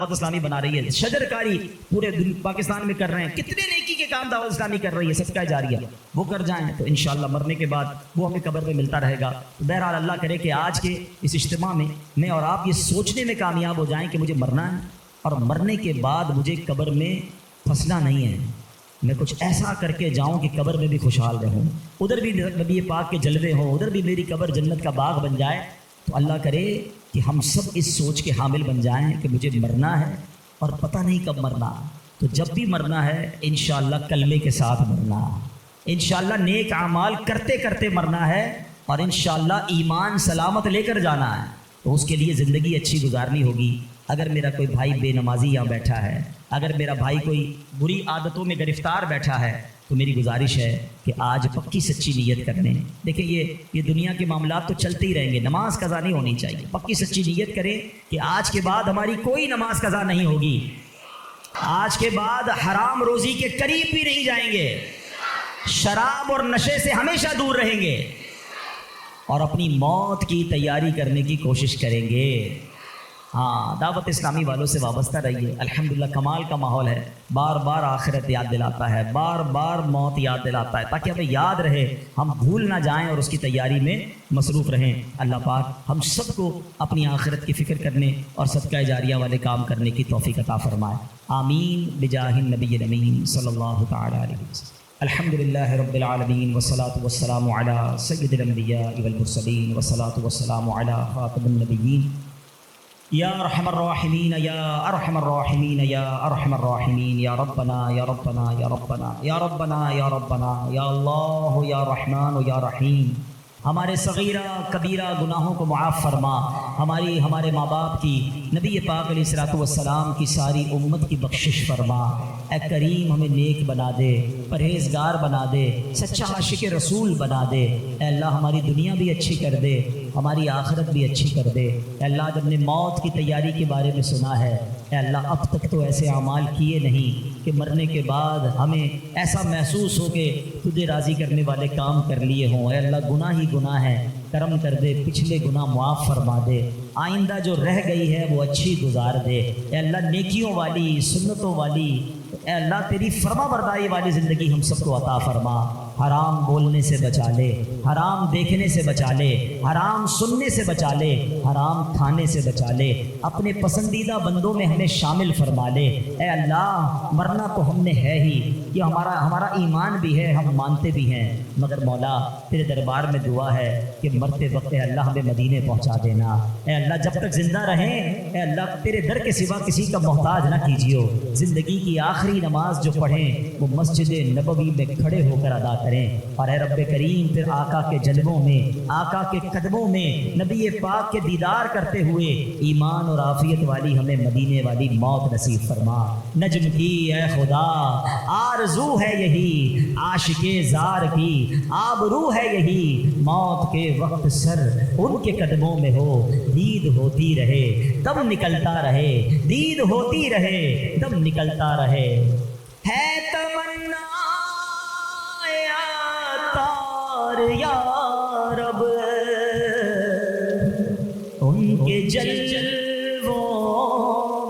دعوت اسلامی بنا رہی ہے، شجر کاری پورے پاکستان میں کر رہے ہیں، کتنے نیکی کے کام دعوت اسلامی کر رہی ہے، صدقہ جاریہ وہ کر جائیں تو انشاءاللہ مرنے کے بعد وہ ہمیں قبر میں ملتا رہے گا۔ بہرحال اللہ کرے کہ آج کے اس اجتماع میں اور آپ یہ سوچنے میں کامیاب ہو جائیں کہ مجھے مرنا ہے اور مرنے کے بعد مجھے قبر میں پھنسنا نہیں ہے، میں کچھ ایسا کر کے جاؤں کہ قبر میں بھی خوشحال رہوں، ادھر بھی نبی پاک کے جلوے ہوں، ادھر بھی میری قبر جنت کا باغ بن جائے۔ تو اللہ کرے کہ ہم سب اس سوچ کے حامل بن جائیں کہ مجھے مرنا ہے اور پتہ نہیں کب مرنا، تو جب بھی مرنا ہے انشاءاللہ کلمے کے ساتھ مرنا، انشاءاللہ نیک اعمال کرتے کرتے مرنا ہے اور انشاءاللہ ایمان سلامت لے کر جانا ہے۔ تو اس کے لیے زندگی اچھی گزارنی ہوگی۔ اگر میرا کوئی بھائی بے نمازی یہاں بیٹھا ہے، اگر میرا بھائی کوئی بری عادتوں میں گرفتار بیٹھا ہے، تو میری گزارش ہے کہ آج پکی سچی نیت کرنے، دیکھیں یہ دنیا کے معاملات تو چلتے ہی رہیں گے، نماز قضا نہیں ہونی چاہیے، پکی سچی نیت کریں کہ آج کے بعد ہماری کوئی نماز قضا نہیں ہوگی، آج کے بعد حرام روزی کے قریب بھی نہیں جائیں گے، شراب اور نشے سے ہمیشہ دور رہیں گے اور اپنی موت کی تیاری کرنے کی کوشش کریں گے۔ ہاں، دعوت اسلامی والوں سے وابستہ رہیے، الحمدللہ کمال کا ماحول ہے، بار بار آخرت یاد دلاتا ہے، بار بار موت یاد دلاتا ہے، تاکہ ہمیں یاد رہے، ہم بھول نہ جائیں اور اس کی تیاری میں مصروف رہیں۔ اللہ پاک ہم سب کو اپنی آخرت کی فکر کرنے اور صدقہ جاریہ والے کام کرنے کی توفیق عطا فرمائے، آمین بجاہ النبی الامین صلی اللہ تعالی علیہ وسلم۔ الحمدللہ رب العالمین والصلاة والسلام علی سید الانبیاء والمرسلین والصلاة والسلام علی خاتم النبیین یا ارحم الراحمین یا ارحم الراحمین یا ارحم الراحمین، یا ربنا یا ربنا یا ربنا یا ربنا یا ربنا یا اللہ یا رحمان یا رحیم، ہمارے صغیرہ کبیرہ گناہوں کو معاف فرما، ہمارے ماں باپ کی، نبی پاک علیہ الصلوۃ والسلام کی ساری امت کی بخشش فرما۔ اے کریم ہمیں نیک بنا دے، پرہیزگار بنا دے، سچا عاشق رسول بنا دے۔ اے اللہ ہماری دنیا بھی اچھی کر دے، ہماری آخرت بھی اچھی کر دے۔ اے اللہ جب نے موت کی تیاری کے بارے میں سنا ہے، اے اللہ اب تک تو ایسے اعمال کیے نہیں کہ مرنے کے بعد ہمیں ایسا محسوس ہو کہ تجھے راضی کرنے والے کام کر لیے ہوں۔ اے اللہ گناہ ہی گناہ ہے، کرم کر دے، پچھلے گناہ معاف فرما دے، آئندہ جو رہ گئی ہے وہ اچھی گزار دے۔ اے اللہ نیکیوں والی، سنتوں والی، اے اللہ تیری فرما برداری والی زندگی ہم سب کو عطا فرما۔ حرام بولنے سے بچا لے، حرام دیکھنے سے بچا لے، حرام سننے سے بچا لے، حرام کھانے سے بچا لے، اپنے پسندیدہ بندوں میں ہمیں شامل فرما لے۔ اے اللہ مرنا تو ہم نے ہے ہی، یہ ہمارا ایمان بھی ہے، ہم مانتے بھی ہیں، مگر مولا تیرے دربار میں دعا ہے کہ مرتے وقت اے اللہ ہمیں مدینے پہنچا دینا۔ اے اللہ جب تک زندہ رہیں اے اللہ تیرے در کے سوا کسی کا محتاج نہ کیجیو، زندگی کی آخری نماز جو پڑھیں وہ مسجد نبوی میں کھڑے ہو کر ادا کریں، اور اے رب کریم پھر آقا کے جلووں میں، آقا کے قدموں میں نبی پاک کے دیدار کرتے ہوئے ایمان اور عافیت والی ہمیں مدینے والی موت نصیب فرما۔ نجم کی اے خدا آرزو ہے یہی، عاشق زار کی آبرو ہے یہی، موت کے وقت سر ان کے قدموں میں ہو، دید ہوتی رہے دم نکلتا رہے، دید ہوتی رہے دم نکلتا رہے۔ ہے تمنا یا رب ان کے جلووں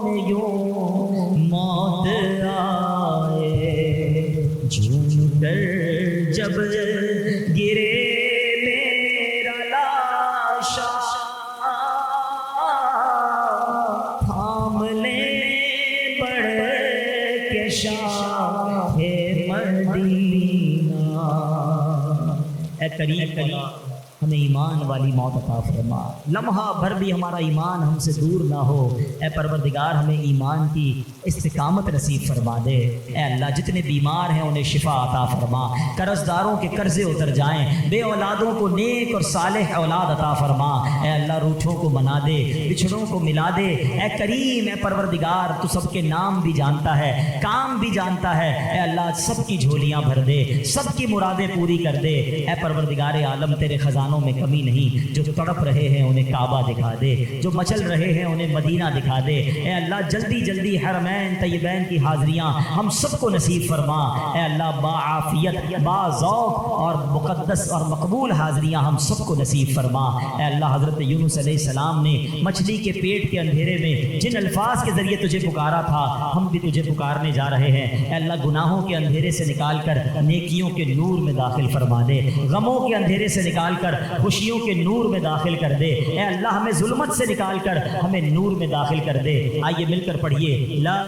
میں یوں موت آئے، جھوم کر جب گرے میرا لاشا، تھام لے بڑھ کے شاہ مدینہ۔ اے کریم ہمیں ایمان والی موت عطا فرما، لمحہ بھر بھی ہمارا ایمان ہم سے دور نہ ہو۔ اے پروردگار ہمیں ایمان کی استقامت نصیب فرما دے۔ اے اللہ جتنے بیمار ہیں انہیں شفا عطا فرما، قرض داروں کے قرضے اتر جائیں، بے اولادوں کو نیک اور صالح اولاد عطا فرما۔ اے اللہ روٹھوں کو منا دے، بچھڑوں کو ملا دے۔ اے کریم اے پروردگار تو سب کے نام بھی جانتا ہے، کام بھی جانتا ہے۔ اے اللہ سب کی جھولیاں بھر دے، سب کی مرادیں پوری کر دے۔ اے پروردگار عالم تیرے خزانے مسلمانوں میں کمی نہیں، جو تڑپ رہے ہیں انہیں کعبہ دکھا دے، جو مچل رہے ہیں انہیں مدینہ دکھا دے۔ اے اللہ جلدی جلدی حرمین طیبین کی حاضریاں ہم سب کو نصیب فرما۔ اے اللہ باعافیت، با ذوق اور مقدس اور مقبول حاضریاں ہم سب کو نصیب فرما۔ اے اللہ حضرت یونس علیہ السلام نے مچھلی کے پیٹ کے اندھیرے میں جن الفاظ کے ذریعے تجھے پکارا تھا، ہم بھی تجھے پکارنے جا رہے ہیں۔ اے اللہ گناہوں کے اندھیرے سے نکال کر نیکیوں کے نور میں داخل فرما دے، غموں کے اندھیرے سے نکال کر خوشیوں کے نور میں داخل کر دے۔ اے اللہ ہمیں ظلمت سے نکال کر ہمیں نور میں داخل کر دے۔ آئیے مل کر پڑھیے لا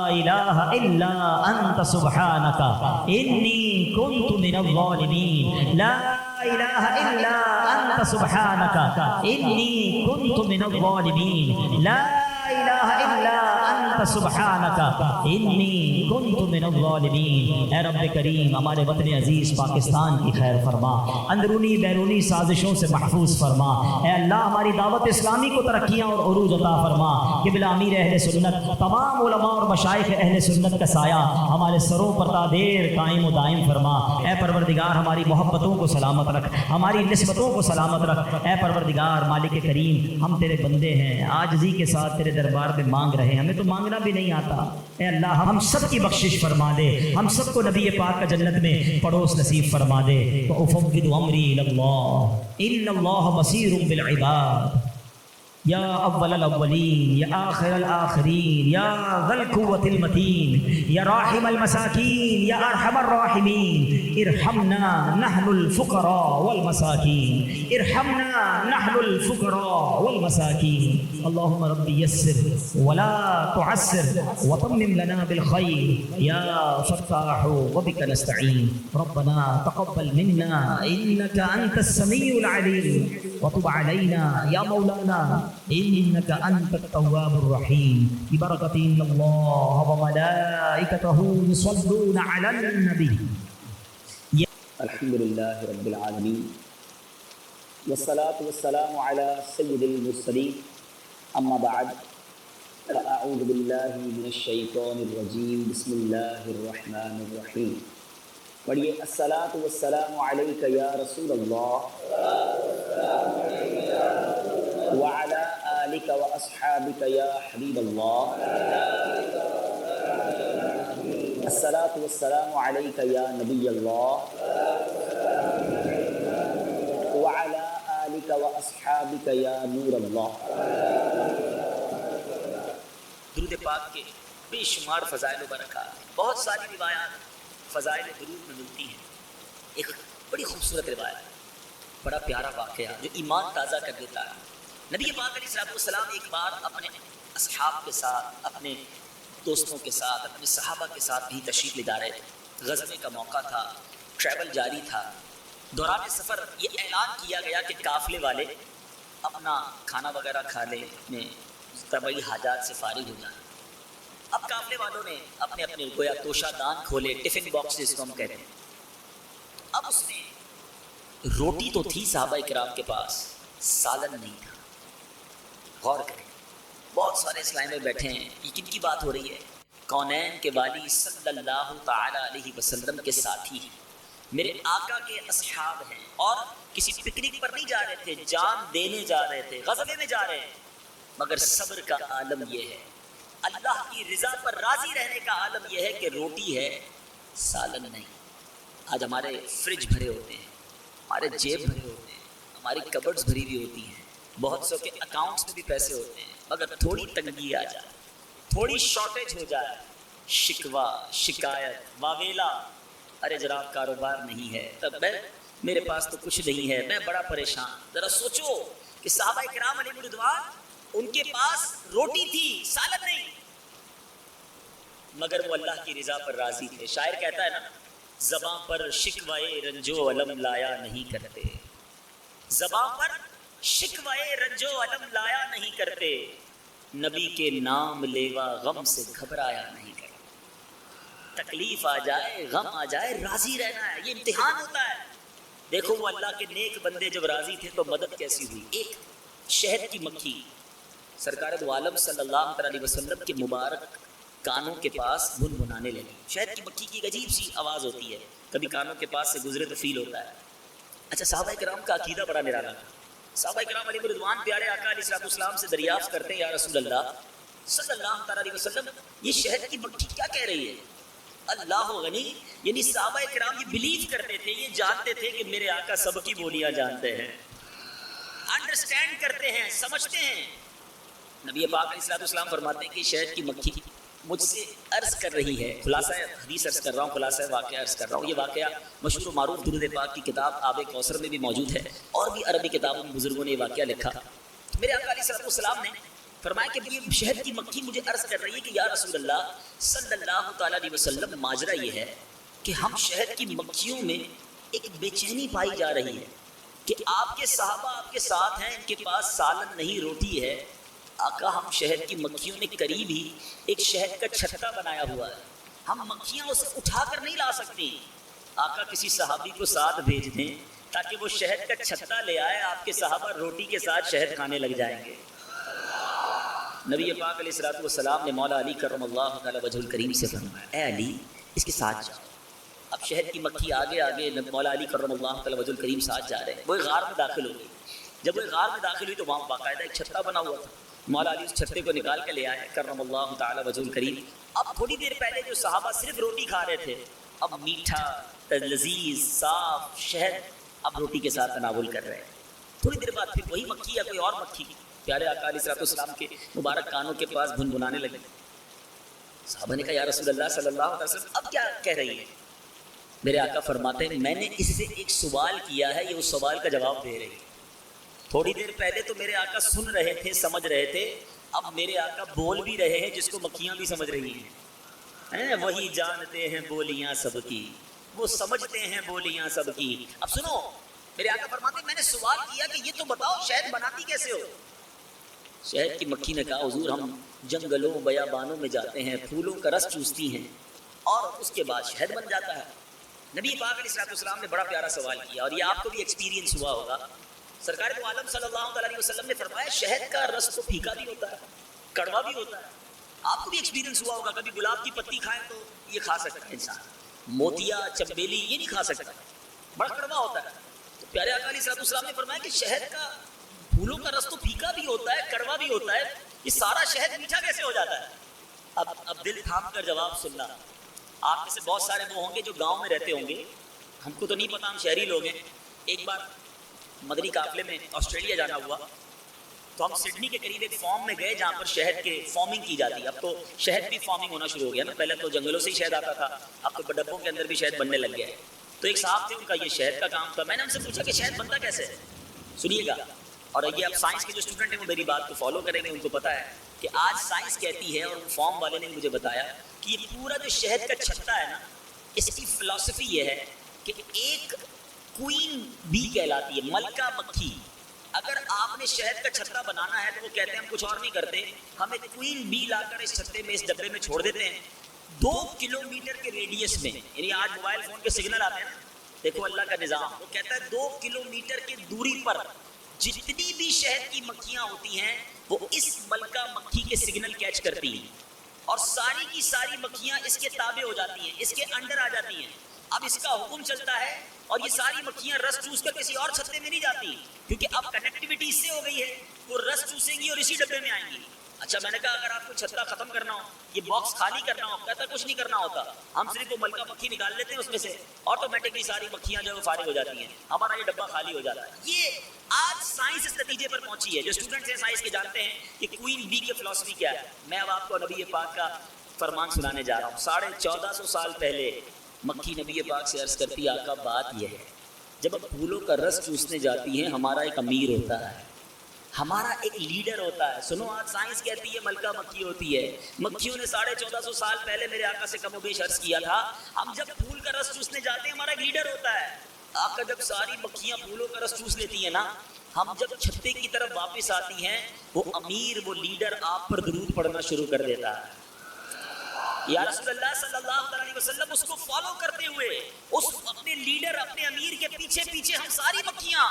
الہ الا انت سبحانک انی کنت من الظالمین، لا الہ الا انت سبحانک انی کنت من الظالمین، لا الہ الا انت سبحانک انی کنت من الظالمین۔ اے رب کریم ہمارے وطن عزیز پاکستان کی خیر فرما، اندرونی بیرونی سازشوں سے محفوظ فرما۔ اے اللہ ہماری دعوت اسلامی کو ترقیاں اور عروج عطا فرما۔ قبلہ امیر اہل سنت، تمام علماء اور مشائخ اہل سنت کا سایہ ہمارے سروں پر تا دیر قائم و دائم فرما۔ اے پروردگار ہماری محبتوں کو سلامت رکھ، ہماری نسبتوں کو سلامت رکھ۔ اے پروردگار مالک کریم ہم تیرے بندے ہیں، عاجزی کے ساتھ تیرے دربار میں مانگ رہے ہیں، ہمیں تو مانگنا بھی نہیں آتا۔ اے اللہ ہم سب کی بخشش فرما دے، ہم سب کو نبی پاک کا جنت میں پڑوس نصیب فرما دے۔ وَأُفَوِّضُ أَمْرِي إِلَى اللَّهِ إِنَّ اللَّهَ بَصِيرٌ بِالْعِبَادِ۔ یا اول الاولین، یا آخر الآخرین، یا ذا القوة المتین، یا راحم المساکین، یا ارحم الراحمین، ارحمنا نحن الفقراء والمساکین، ارحمنا نحن الفقراء والمساکین۔ اللہم رب یسر ولا تعسر وتمم لنا بالخیر یا فتاح وبک نستعین۔ ربنا تقبل منا انک انت السمیع العلیم وتب علینا یا مولانا انك انت التواب الرحيم ببركة ان الله وملائكته يصلون على النبي۔ الحمد لله رب العالمين والصلاة والسلام على سيد المرسلين، اما بعد فاعوذ بالله من الشيطان الرجيم، بسم الله الرحمن الرحيم۔ پڑھیے الصلاة والسلام عليك يا رسول الله وعلى آلك وأصحابك يا حبيب الله، الصلاة والسلام عليك يا نبي الله وعلى آلك وأصحابك يا نور الله۔ درود پاک کے بے شمار فضائل و برکات، بہت ساری روایات فضائل درود میں ملتی ہیں۔ ایک بڑی خوبصورت روایت، بڑا پیارا واقعہ جو ایمان تازہ کر دیتا ہے۔ نبی پاک علیہ السلام ایک بار اپنے اصحاب کے ساتھ، اپنے دوستوں کے ساتھ، اپنے صحابہ کے ساتھ بھی تشریف لے جا رہے تھے۔ غزوے کا موقع تھا، ٹریول جاری تھا۔ دوران سفر یہ اعلان کیا گیا کہ قافلے والے اپنا کھانا وغیرہ کھا لیں، اپنے طبعی حاجات سے فارغ ہو جائیں۔ اب قافلے والوں نے اپنے اپنے گویا توشہ دان کھولے، ٹفن باکس جس کو ہم کہتے ہیں۔ اب اس میں روٹی تو تھی صحابہ کرام کے پاس، سالن نہیں تھا۔ غور کریں، بہت سارے اسلام میں بیٹھے ہیں، یہ کن کی بات ہو رہی ہے؟ کونین کے والی صلی اللہ تعالی علیہ وسلم کے ساتھی ہیں، میرے آقا کے اصحاب ہیں، اور کسی پکنک پر نہیں جا رہے تھے، جان دینے جا رہے تھے، غزوے میں جا رہے ہیں۔ مگر صبر کا عالم یہ ہے، اللہ کی رضا پر راضی رہنے کا عالم یہ ہے کہ روٹی ہے، سالن نہیں۔ آج ہمارے فریج بھرے ہوتے ہیں، ہمارے جیب بھرے ہوتے ہیں، ہماری کبڈز بھری ہوئی ہوتی ہیں، بہت سو کے اکاؤنٹس میں بھی پیسے ہوتے ہیں، مگر تھوڑی تنگی آ جائے، تھوڑی شارٹیج ہو جائے، شکوہ، شکایت، واویلا، ارے جناب کاروبار نہیں ہے، تب میرے پاس تو کچھ نہیں ہے، میں بڑا پریشان۔ ذرا سوچو کہ صحابہ کرام علیہ رضوان ان کے پاس روٹی تھی، سالن نہیں، مگر وہ اللہ کی رضا پر راضی تھے۔ شاعر کہتا ہے نا، زباں پر شکوائے رنجو علم لایا نہیں کرتے، زباں پر شکوائے رنجو علم لایا نہیں کرتے، نبی کے نام لیوا غم سے گھبرایا نہیں کرتے۔ تکلیف آ جائے، غم آ جائے، راضی رہنا ہے، یہ امتحان ہوتا ہے۔ دیکھو وہ اللہ کے نیک بندے جب راضی تھے تو مدد کیسی ہوئی۔ ایک شہد کی مکھی سرکار دو عالم صلی اللہ علیہ وسلم کے مبارک کانوں کے پاس بنبنانے لگی۔ شہد کی مکھی کی ایک عجیب سی آواز ہوتی ہے، کبھی کانوں کے پاس سے گزرے تو فیل ہوتا ہے۔ اچھا صحابہ کرام کا عقیدہ بڑا نرالا تھا. صحابہ کرام علیہ رضوان پیارے آقا علیہ الصلوۃ والسلام سے دریافت کرتے ہیں یا رسول اللہ صلی اللہ تعالیٰ علیہ وسلم یہ شہد کی مکھی کیا کہہ رہی ہے؟ اللہ غنی، یعنی صحابہ کرام یہ بلیو کرتے تھے، یہ جانتے تھے کہ میرے آقا سب کی بولیاں جانتے ہیں، انڈرسٹینڈ کرتے ہیں، سمجھتے ہیں. نبی پاک علیہ الصلوۃ والسلام فرماتے ہیں کہ شہد کی مکھی مجھ سے عرض کر رہی ہے، خلاصہ حدیث عرض کر رہا ہوں، خلاصہ واقعہ عرض کر رہا ہوں. یہ واقعہ مشہور و معروف درود پاک کی کتاب آب کوثر میں بھی موجود ہے، اور بھی عربی کتابوں میں بزرگوں نے یہ واقعہ لکھا. میرے آقا علیہ الصلوۃ والسلام نے فرمایا کہ یہ شہد کی مکھی مجھے عرض کر رہی ہے کہ یا رسول اللہ صلی اللہ تعالیٰ علیہ وسلم، ماجرا یہ ہے کہ ہم شہد کی مکھیوں میں ایک بے چینی پائی جا رہی ہے کہ آپ کے صحابہ آپ کے ساتھ ہیں، ان کے پاس سالن نہیں روٹی ہے. آقا ہم شہد کی مکھیوں نے قریب ہی ایک شہد کا چھتا بنایا ہوا ہے، ہم مکھیاں اسے اٹھا کر نہیں لا سکتی. آقا کسی صحابی کو ساتھ بھیج دیں تاکہ وہ شہد کا چھتا لے آئے، آپ کے صحابہ روٹی کے ساتھ شہد کھانے لگ جائیں گے. نبی پاک علیہ الصلوۃ والسلام نے مولا علی کرم اللہ تعالی وجہ الکریم سے فرمایا اے علی اس کے ساتھ جاؤ. اب شہد کی مکھی آگے آگے مولا علی کرم اللہ تعالی وجہ الکریم ساتھ جا رہے ہیں. وہ غار میں داخل ہو گئی. جب وہ غار میں داخل ہوئی تو وہاں باقاعدہ ایک چھتا بنا ہوا تھا. مولا علی اس چھتے کو نکال کے لے آئے کرم اللہ تعالی وجہ الکریم. اب تھوڑی دیر پہلے جو صحابہ صرف روٹی کھا رہے تھے، اب میٹھا لذیذ صاف شہد اب روٹی کے ساتھ تناول کر رہے ہیں. تھوڑی دیر بعد پھر وہی مکھی یا کوئی اور مکھی پیارے آقا علیہ الصلوۃ والسلام کے مبارک کانوں کے پاس بھنبھنانے لگے. صحابہ نے کہا یا رسول اللہ صلی اللہ علیہ وسلم اب کیا کہہ رہی ہے؟ میرے آقا فرماتے ہیں میں نے اس سے ایک سوال کیا ہے، یہ اس سوال کا جواب دے رہی ہے. تھوڑی دیر پہلے تو میرے آقا سن رہے تھے، سمجھ رہے تھے، اب میرے آقا بول بھی رہے ہیں جس کو مکھیاں بھی سمجھ رہی ہیں. وہی جانتے ہیں بولیاں سب کی، وہ سمجھتے ہیں بولیاں سب کی. اب سنو، میرے آقا فرماتے ہیں میں نے سوال کیا کہ یہ تو بتاؤ شہد بناتی کیسے ہو؟ شہد کی مکھی نے کہا حضور ہم جنگلوں بیابانوں میں جاتے ہیں، پھولوں کا رس چوستی ہیں اور اس کے بعد شہد بن جاتا ہے. نبی پاک علیہ الصلوۃ والسلام نے بڑا پیارا سوال کیا اور یہ آپ کو بھی ایکسپیرینس ہوا ہوگا. سرکار دو عالم صلی اللہ علیہ وسلم نے فرمایا شہد کا رس تو پھیکا بھی ہوتا ہے، کڑوا بھی ہوتا ہے. آپ کو بھی ایکسپیرینس ہوا ہوگا، کبھی گلاب کی پتی کھائیں تو یہ کھا سکتا ہے انسان، موتیا چنبیلی یہ نہیں کھا سکتا، بڑا کڑوا ہوتا ہے. تو پیارے آقا علیہ الصلوۃ والسلام نے فرمایا کہ شہد کا پھولوں کا رس تو پھیکا بھی ہوتا ہے، کڑوا بھی ہوتا ہے، یہ سارا شہد میٹھا کیسے ہو جاتا ہے؟ اب دل تھام کر جواب سننا. آپ میں سے بہت سارے وہ ہوں گے جو گاؤں میں رہتے ہوں گے، ہم کو تو نہیں پتا، ہم شہری لوگ ہیں. ایک بار مدنی قافلے میں آسٹریلیا جانا ہوا تو ہم سڈنی کے قریب ایک فارم میں گئے جہاں پر شہد کے فارمنگ کی جاتی ہے. اب تو شہد بھی فارمنگ ہونا شروع ہو گیا نا، پہلے تو جنگلوں سے ہی شہد آتا تھا، اب تو ڈبوں کے اندر بھی شہد بننے لگ گیا ہے. تو ایک صاحب تھے، ان کا یہ شہد کا کام تھا. میں نے ان سے پوچھا کہ شہد بنتا کیسے ہے؟ سنیے گا، اور یہ اب سائنس کے جو اسٹوڈنٹ ہیں وہ میری بات کو فالو کریں گے، ان کو پتا ہے کہ آج سائنس کہتی ہے اور فارم والے نے مجھے بتایا کہ یہ پورا جو شہد کا چھتا ہے نا، اس کی فلسفی یہ ہے کہ ایک کوئین بی کہلاتی ہے، ملکہ مکھی. اگر آپ نے شہد کا چھتا بنانا ہے تو وہ کہتے ہیں ہم کچھ اور نہیں کرتے، ہم ایک کوئین بی لا کر اس چھتے میں، اس ڈبے میں چھوڑ دیتے ہیں. 2 کلومیٹر کے ریڈیس میں، یعنی آج موبائل فون کے سگنل آتے ہیں نا، دیکھو اللہ کا نظام، وہ کہتا ہے 2 کلومیٹر کی دوری پر جتنی بھی شہد کی مکھیاں ہوتی ہیں وہ اس ملکہ مکھی کے سگنل کیچ کرتی ہیں اور ساری کی ساری مکھیاں اس کے تابع ہو جاتی ہیں، اس کے انڈر آ جاتی ہیں. اب اس کا حکم چلتا ہے اور یہ ساری مکھیاں رس چوس کر کسی اور چھتے میں نہیں جاتی، کیونکہ اب کنیکٹیویٹی اس سے ہو گئی ہے، وہ رس چوسیں گی اور اسی ڈبے میں آئیں گی. اچھا میں نے کہا اگر آپ کو چھتا ختم کرنا ہو، یہ باکس خالی کرنا ہو، کہتا کچھ نہیں کرنا ہوتا، ہم صرف وہ ملکہ مکھی نکال لیتے ہیں اس میں سے، آٹومیٹکلی ساری مکھیاں جو ہے فارغ ہو جاتی ہیں، ہمارا یہ ڈبہ خالی ہو جاتا ہے. یہ آج سائنس اس نتیجے پر پہنچی ہے. جو اسٹوڈنٹس ہیں سائنس کے جانتے ہیں کہ کوئین بی کی فلسفی کیا ہے. میں اب آپ کو نبی پاک کا فرمان سنانے جا رہا ہوں. 1450 سال پہلے مکھی نبی پاک سے عرض کرتی آقا بات یہ ہے، جب پھولوں کا رس چوسنے جاتی ہیں ہمارا ایک امیر ہوتا ہے، ہمارا ایک لیڈر ہوتا ہے. سنو آج سائنس کہتی ہے ملکہ مکھی ہوتی ہے، مکھیوں نے 1450 سال پہلے میرے آقا سے کم و بیش عرض کیا تھا ہم جب پھول کا رس چوسنے جاتے ہیں ہمارا ایک لیڈر ہوتا ہے. آقا جب ساری مکھیاں پھولوں کا رس چوس لیتی ہیں نا، ہم جب چھتے کی طرف واپس آتی ہیں وہ امیر، وہ لیڈر آپ پر درود پڑھنا شروع کر دیتا ہے. یا رسول اللہ صلی اللہ علیہ وسلم اس کو فالو کرتے ہوئے اس اپنے لیڈر، اپنے امیر کے پیچھے پیچھے ہم ساری مکھیاں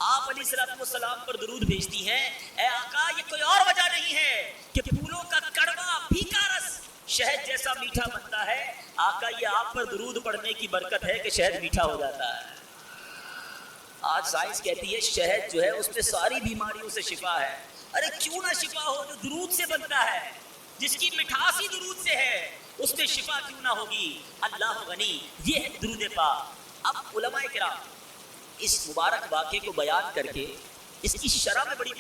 آپ علیہ الصلوۃ والسلام پر درود بھیجتی ہیں. اے آقا یہ کوئی اور وجہ نہیں ہے کہ پھولوں کا کڑوا پھیکا رس شہد جیسا میٹھا بنتا ہے. آقا یہ آپ پر درود پڑھنے کی برکت ہے کہ شہد میٹھا ہو جاتا ہے. آج سائنس کہتی ہے شہد جو ہے اس میں ساری بیماریوں سے شفا ہے. ارے کیوں نہ شفا ہو جو درود سے بنتا ہے, جس کی مٹھاس ہی درود سے ہے, اس میں شفا کیوں نہ ہوگی. اللہ غنی, یہ ہے درود پاک. اب علماء کرام اس مبارک واقعے کو بیان کر کے اس کی شرح میں بڑی